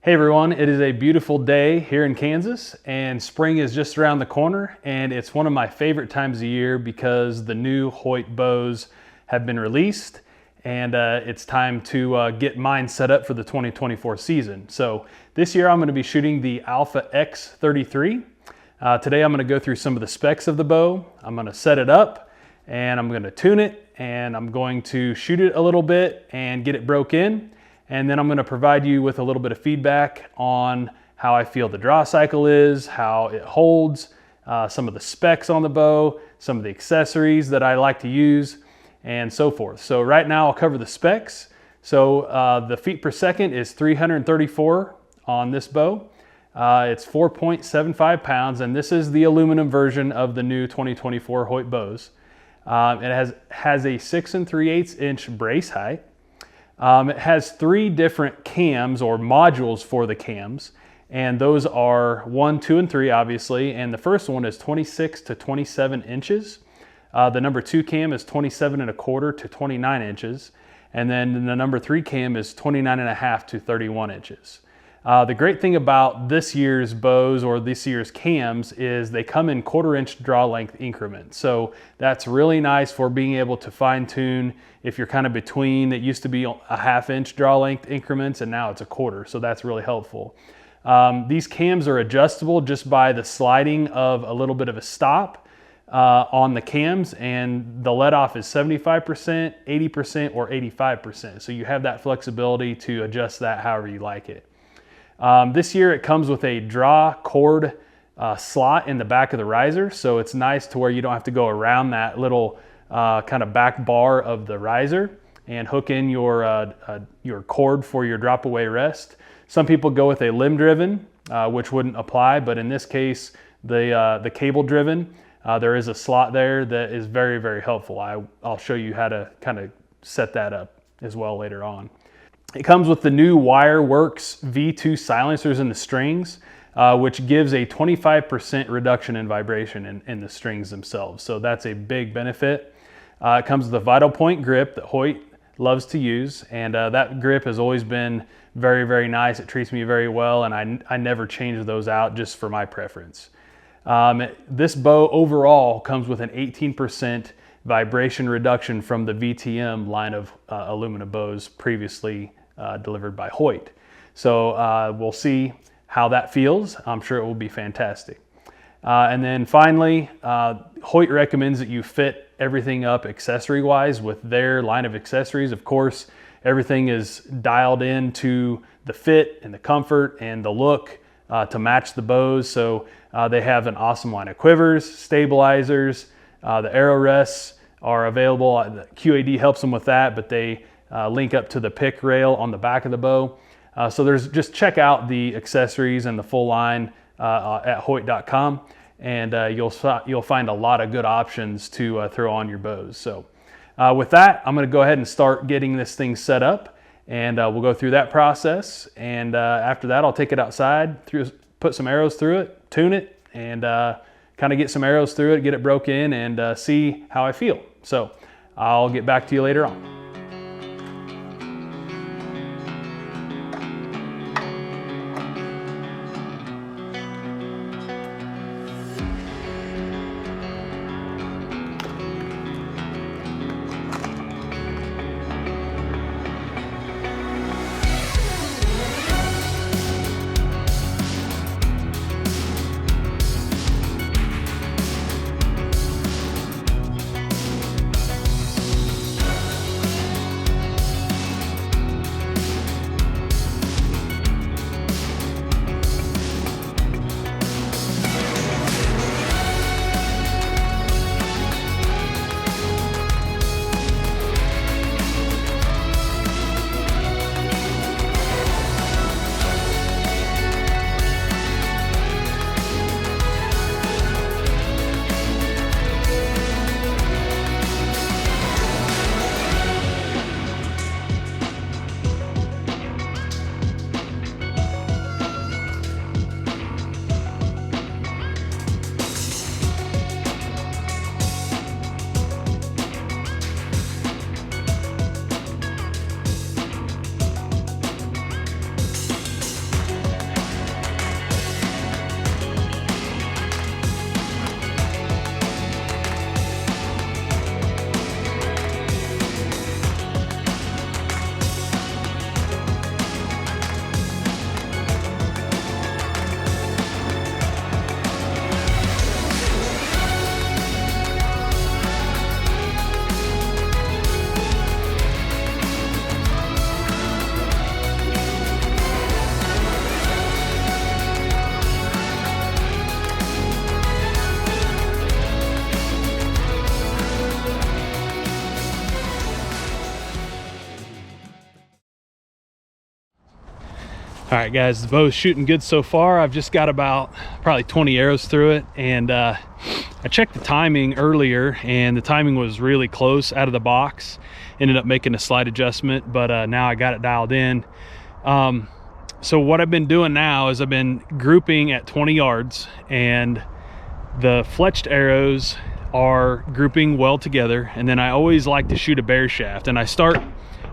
Hey everyone, it is a beautiful day here in Kansas and spring is just around the corner, and it's one of my favorite times of year because the new Hoyt bows have been released and it's time to get mine set up for the 2024 season. So this year I'm going to be shooting the Alpha X 33. Today I'm going to go through some of the specs of the bow. I'm going to set it up and I'm going to tune it and I'm going to shoot it a little bit and get it broke in. And then I'm going to provide you with a little bit of feedback on how I feel the draw cycle is, how it holds, some of the specs on the bow, some of the accessories that I like to use, and so forth. So right now I'll cover the specs. So the feet per second is 334 on this bow. It's 4.75 pounds, and this is the aluminum version of the new 2024 Hoyt bows. It has a 6 3/8 inch brace height. It has 3 different cams or modules for the cams, and those are 1, 2, and 3 obviously, and the first one is 26 to 27 inches. The number 2 cam is 27 1/4 to 29 inches, and then the number 3 cam is 29 1/2 to 31 inches. The great thing about this year's bows or this year's cams is they come in 1/4 inch draw length increments. So that's really nice for being able to fine tune if you're kind of between. It used to be a 1/2 inch draw length increments and now it's a 1/4, so that's really helpful. These cams are adjustable just by the sliding of a little bit of a stop on the cams, and the let off is 75%, 80%, or 85%. So you have that flexibility to adjust that however you like it. This year it comes with a draw cord slot in the back of the riser, so it's nice to where you don't have to go around that little kind of back bar of the riser and hook in your cord for your drop away rest. Some people go with a limb driven, which wouldn't apply, but in this case the cable driven, there is a slot there that is very, very helpful. I'll show you how to kind of set that up as well later on. It comes with the new Wireworks V2 silencers in the strings, which gives a 25% reduction in vibration in the strings themselves. So that's a big benefit. It comes with a Vital Point grip that Hoyt loves to use, and that grip has always been very, very nice. It treats me very well, and I never change those out just for my preference. This bow overall comes with an 18% vibration reduction from the VTM line of aluminum bows previously delivered by Hoyt. So we'll see how that feels. I'm sure it will be fantastic. And then finally, Hoyt recommends that you fit everything up accessory wise with their line of accessories. Of course, everything is dialed into the fit and the comfort and the look to match the bows. So they have an awesome line of quivers, stabilizers, the arrow rests are available. The QAD helps them with that, but they link up to the pick rail on the back of the bow. So just check out the accessories and the full line at Hoyt.com, and you'll find a lot of good options to throw on your bows. So with that, I'm going to go ahead and start getting this thing set up, and we'll go through that process. And after that, I'll take it outside, put some arrows through it, tune it, and kind of get some arrows through it, get it broke in, and see how I feel. So I'll get back to you later on. All right, guys, the bow's shooting good so far. I've just got about probably 20 arrows through it, and I checked the timing earlier, and the timing was really close out of the box. Ended up making a slight adjustment, but now I got it dialed in. So what I've been doing now is I've been grouping at 20 yards, and the fletched arrows are grouping well together. And then I always like to shoot a bear shaft, and I start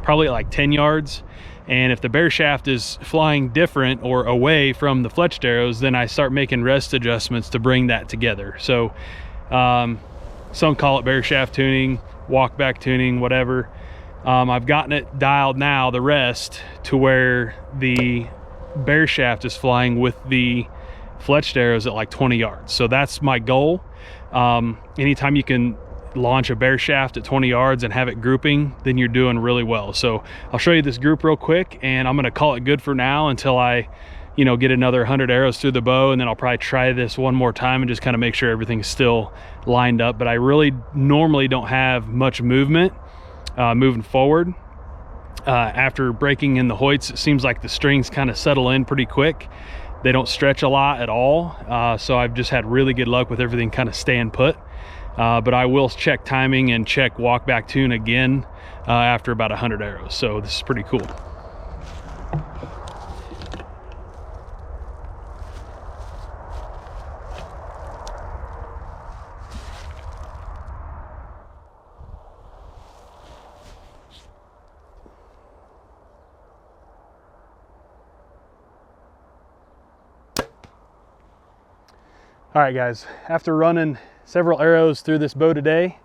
probably at like 10 yards. And if the bear shaft is flying different or away from the fletched arrows, then I start making rest adjustments to bring that together. So some call it bear shaft tuning, walk back tuning, whatever. I've gotten it dialed now, the rest, to where the bear shaft is flying with the fletched arrows at like 20 yards. So that's my goal. Anytime you can launch a bear shaft at 20 yards and have it grouping, then you're doing really well. So I'll show you this group real quick, and I'm going to call it good for now until I get another 100 arrows through the bow, and then I'll probably try this one more time and just kind of make sure everything's still lined up. But I really normally don't have much movement moving forward. After breaking in the Hoyts, it seems like the strings kind of settle in pretty quick. They don't stretch a lot at all. So I've just had really good luck with everything kind of staying put. But I will check timing and check walk back tune again after about 100 arrows. So this is pretty cool. All right, guys, after running several arrows through this bow today,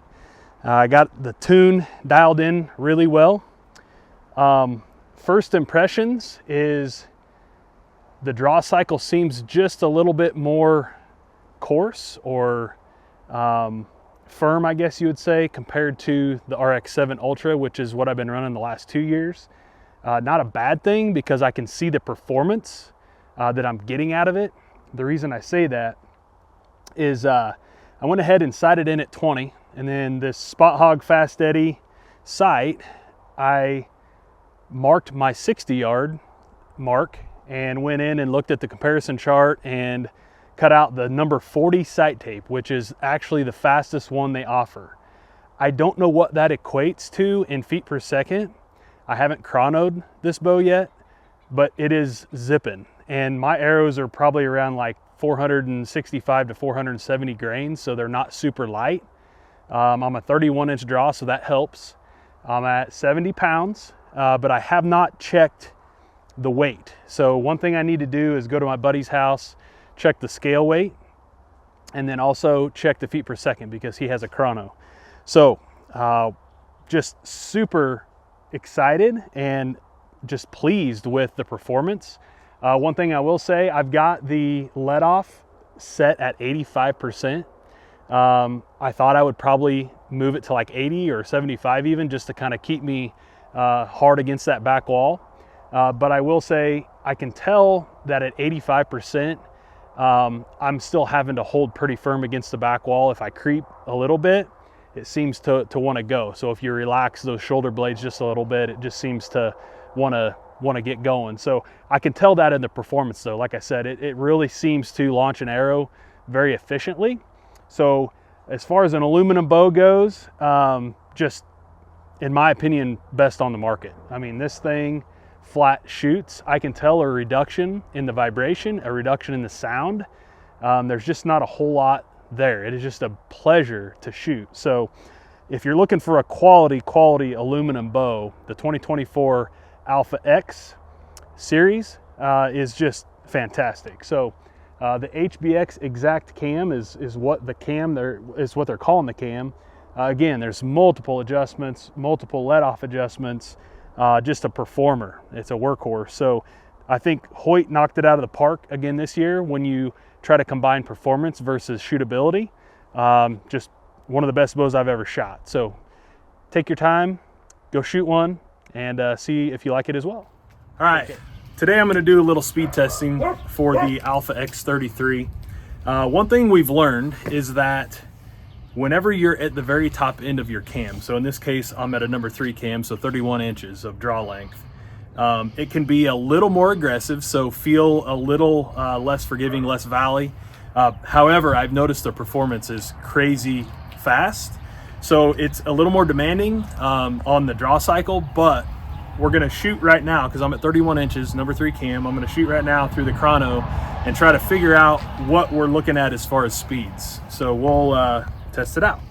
I got the tune dialed in really well. First impressions is the draw cycle seems just a little bit more coarse or firm, I guess you would say, compared to the RX-7 Ultra, which is what I've been running the last 2 years. Not a bad thing, because I can see the performance that I'm getting out of it. The reason I say that is I went ahead and sighted in at 20, and then this Spot Hog Fast Eddy sight, I marked my 60-yard mark and went in and looked at the comparison chart and cut out the number 40 sight tape, which is actually the fastest one they offer. I don't know what that equates to in feet per second. I haven't chronoed this bow yet, but it is zipping, and my arrows are probably around like 465 to 470 grains, so they're not super light. I'm a 31-inch draw, so that helps. I'm at 70 pounds, but I have not checked the weight. So one thing I need to do is go to my buddy's house, check the scale weight, and then also check the feet per second, because he has a chrono. So just super excited and just pleased with the performance. One thing I will say, I've got the let off set at 85%. I thought I would probably move it to like 80 or 75 even, just to kind of keep me hard against that back wall. But I will say, I can tell that at 85%, I'm still having to hold pretty firm against the back wall. If I creep a little bit, it seems to want to go. So if you relax those shoulder blades just a little bit, it just seems to want to get going. So I can tell that in the performance though. Like I said, it really seems to launch an arrow very efficiently. So as far as an aluminum bow goes, just in my opinion, best on the market. I mean, this thing flat shoots. I can tell a reduction in the vibration, a reduction in the sound. There's just not a whole lot there. It is just a pleasure to shoot. So if you're looking for a quality aluminum bow, the 2024 Alpha X series is just fantastic. So the HBX Exact Cam is what the cam is what they're calling the cam. Again, there's multiple adjustments, multiple let-off adjustments. Just a performer. It's a workhorse. So I think Hoyt knocked it out of the park again this year when you try to combine performance versus shootability. Just one of the best bows I've ever shot. So take your time, go shoot one, and see if you like it as well. All right, today I'm gonna do a little speed testing for the Alpha X33. One thing we've learned is that whenever you're at the very top end of your cam, so in this case, I'm at a number 3 cam, so 31 inches of draw length. It can be a little more aggressive, so feel a little less forgiving, less valley. However, I've noticed the performance is crazy fast. So it's a little more demanding on the draw cycle, but we're gonna shoot right now because I'm at 31 inches, number 3 cam. I'm gonna shoot right now through the chrono and try to figure out what we're looking at as far as speeds. So we'll test it out.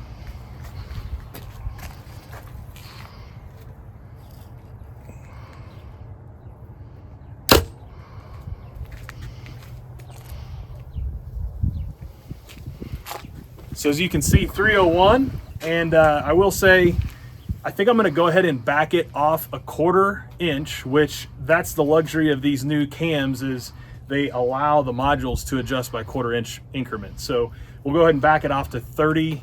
So as you can see, 301, and I will say, I think I'm gonna go ahead and back it off a 1/4 inch, which that's the luxury of these new cams, is they allow the modules to adjust by 1/4 inch increments. So we'll go ahead and back it off to 30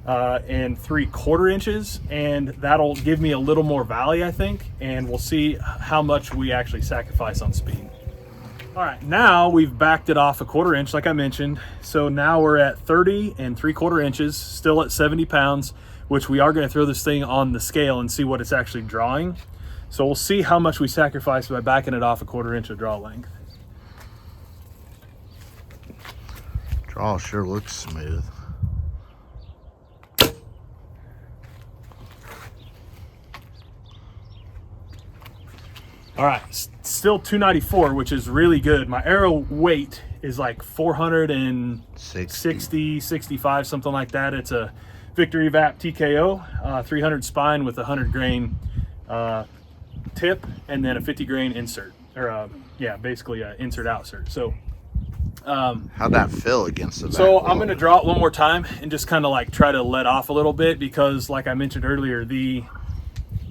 and 3/4 inches, and that'll give me a little more valley, I think, and we'll see how much we actually sacrifice on speed. All right, now we've backed it off a 1/4 inch, like I mentioned. So now we're at 30 and 3/4 inches, still at 70 pounds, which we are gonna throw this thing on the scale and see what it's actually drawing. So we'll see how much we sacrifice by backing it off a 1/4 inch of draw length. Draw sure looks smooth. All right, still 294, which is really good. My arrow weight is like 460, 65, something like that. It's a Victory Vap TKO, 300 spine with a 100 grain tip, and then a 50 grain insert, or yeah, basically an insert outsert. So how'd that feel against the so back I'm going to draw it one more time and just kind of like try to let off a little bit, because like I mentioned earlier,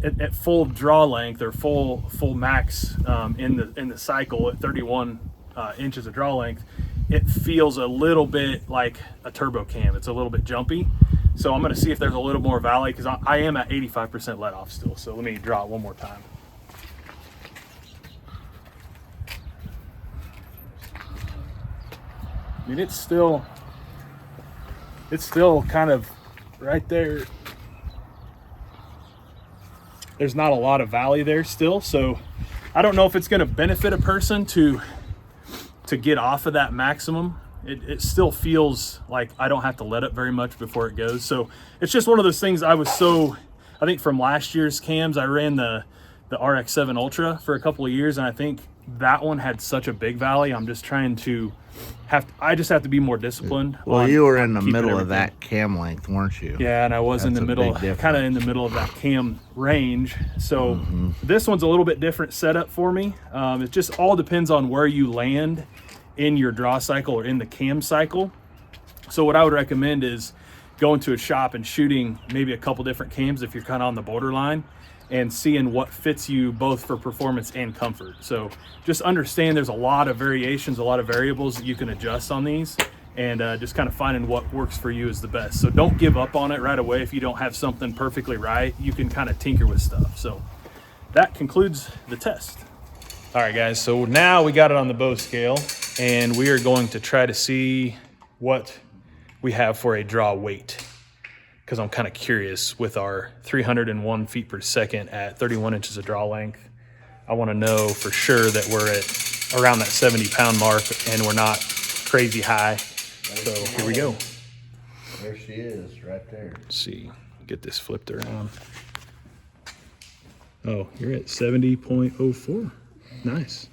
at full draw length, or full max in the cycle at 31 inches of draw length, it feels a little bit like a turbo cam. It's a little bit jumpy. So I'm going to see if there's a little more valley, because I am at 85% let off still. So let me draw it one more time. I mean, it's still kind of right there. There's not a lot of valley there still, so I don't know if it's going to benefit a person to get off of that maximum. It still feels like I don't have to let up very much before it goes. So it's just one of those things. I think from last year's cams, I ran the RX-7 Ultra for a couple of years, and I think that one had such a big valley. I'm just trying to I just have to be more disciplined. Well, you were in the middle of that cam length, weren't you? Yeah, and I was in the middle, kind of in the middle of that cam range. So this one's a little bit different setup for me. It just all depends on where you land in your draw cycle or in the cam cycle. So what I would recommend is going to a shop and shooting maybe a couple different cams if you're kind of on the borderline, and seeing what fits you both for performance and comfort. So just understand there's a lot of variations, a lot of variables that you can adjust on these, and just kind of finding what works for you is the best. So don't give up on it right away. If you don't have something perfectly right, you can kind of tinker with stuff. So that concludes the test. All right, guys, so now we got it on the bow scale, and we are going to try to see what we have for a draw weight, because I'm kind of curious with our 301 feet per second at 31 inches of draw length. I want to know for sure that we're at around that 70 pound mark and we're not crazy high. So here we go. There she is, right there. Let's see, get this flipped around. Oh, you're at 70.04. Nice.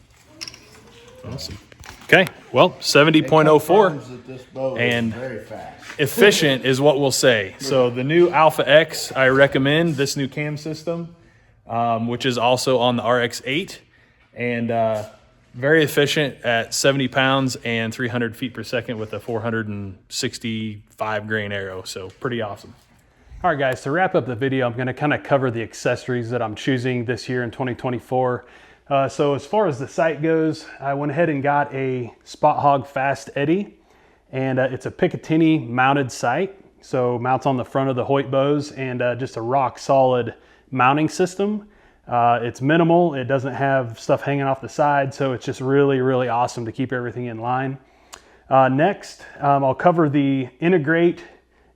Awesome. Okay, well, 70.04, and efficient is what we'll say. So the new Alpha X, I recommend this new cam system, which is also on the RX-8, and very efficient at 70 pounds and 300 feet per second with a 465 grain arrow. So pretty awesome. All right, guys, to wrap up the video, I'm going to kind of cover the accessories that I'm choosing this year in 2024. So as far as the sight goes, I went ahead and got a Spot Hog Fast Eddy, and it's a Picatinny mounted sight. So mounts on the front of the Hoyt bows, and just a rock solid mounting system. It's minimal, it doesn't have stuff hanging off the side, so it's just really, really awesome to keep everything in line. Next, I'll cover the Integrate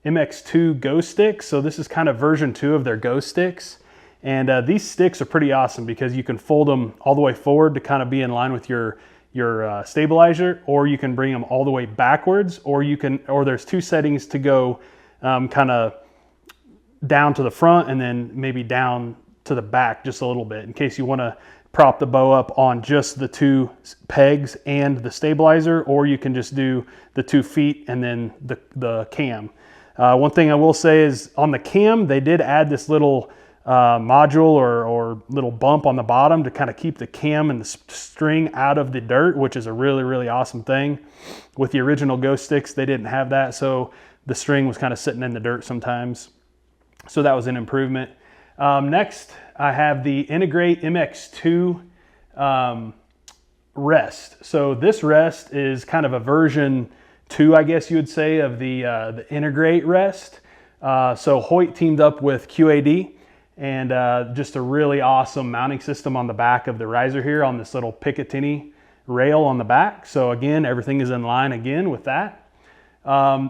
MX2 Go Sticks. So this is kind of version 2 of their Go Sticks. And these sticks are pretty awesome because you can fold them all the way forward to kind of be in line with your stabilizer, or you can bring them all the way backwards, or there's two settings to go kind of down to the front and then maybe down to the back just a little bit in case you want to prop the bow up on just the 2 pegs and the stabilizer, or you can just do the 2 feet and then the cam. One thing I will say is on the cam, they did add this little module or little bump on the bottom to kind of keep the cam and the string out of the dirt, which is a really, really awesome thing. With the original Ghost sticks, they didn't have that, so the string was kind of sitting in the dirt sometimes. So that was an improvement. Next, I have the Integrate MX2 rest. So this rest is kind of a version 2, I guess you would say, of the Integrate rest. So Hoyt teamed up with QAD, and just a really awesome mounting system on the back of the riser here on this little Picatinny rail on the back. So again, everything is in line again with that.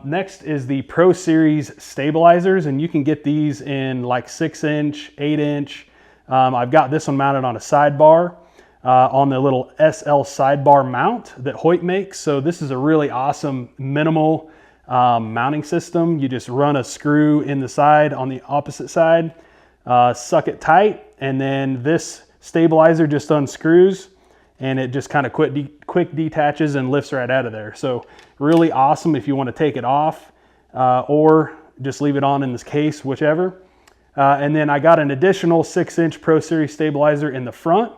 Next is the Pro Series stabilizers, and you can get these in like 6-inch, 8-inch. I've got this one mounted on a sidebar on the little SL sidebar mount that Hoyt makes. So this is a really awesome minimal mounting system. You just run a screw in the side on the opposite side, suck it tight, and then this stabilizer just unscrews and it just kind of quick detaches and lifts right out of there. So really awesome if you want to take it off or just leave it on in this case, whichever. And then I got an additional 6-inch Pro Series stabilizer in the front.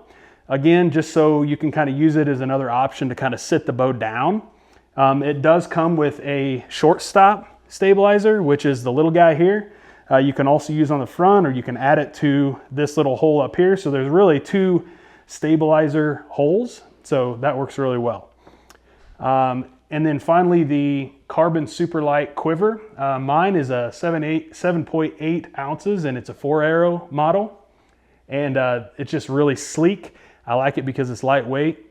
Again, just so you can kind of use it as another option to kind of sit the bow down. It does come with a short stop stabilizer, which is the little guy here. You can also use on the front, or you can add it to this little hole up here. So there's really 2 stabilizer holes, so that works really well. And then finally, the Carbon Superlight quiver. Mine is a 7.8 ounces, and it's a 4-arrow model, and it's just really sleek. I like it because it's lightweight.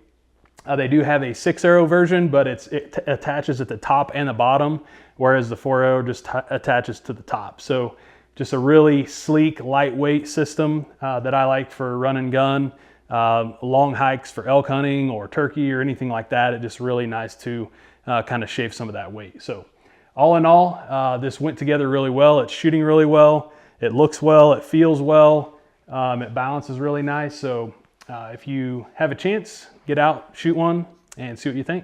They do have a 6-arrow version, but it attaches at the top and the bottom, whereas the 4-arrow just attaches to the top. So just a really sleek, lightweight system that I like for run and gun. Long hikes for elk hunting or turkey or anything like that. It's just really nice to kind of shave some of that weight. So all in all, this went together really well. It's shooting really well. It looks well. It feels well. It balances really nice. So if you have a chance, get out, shoot one, and see what you think.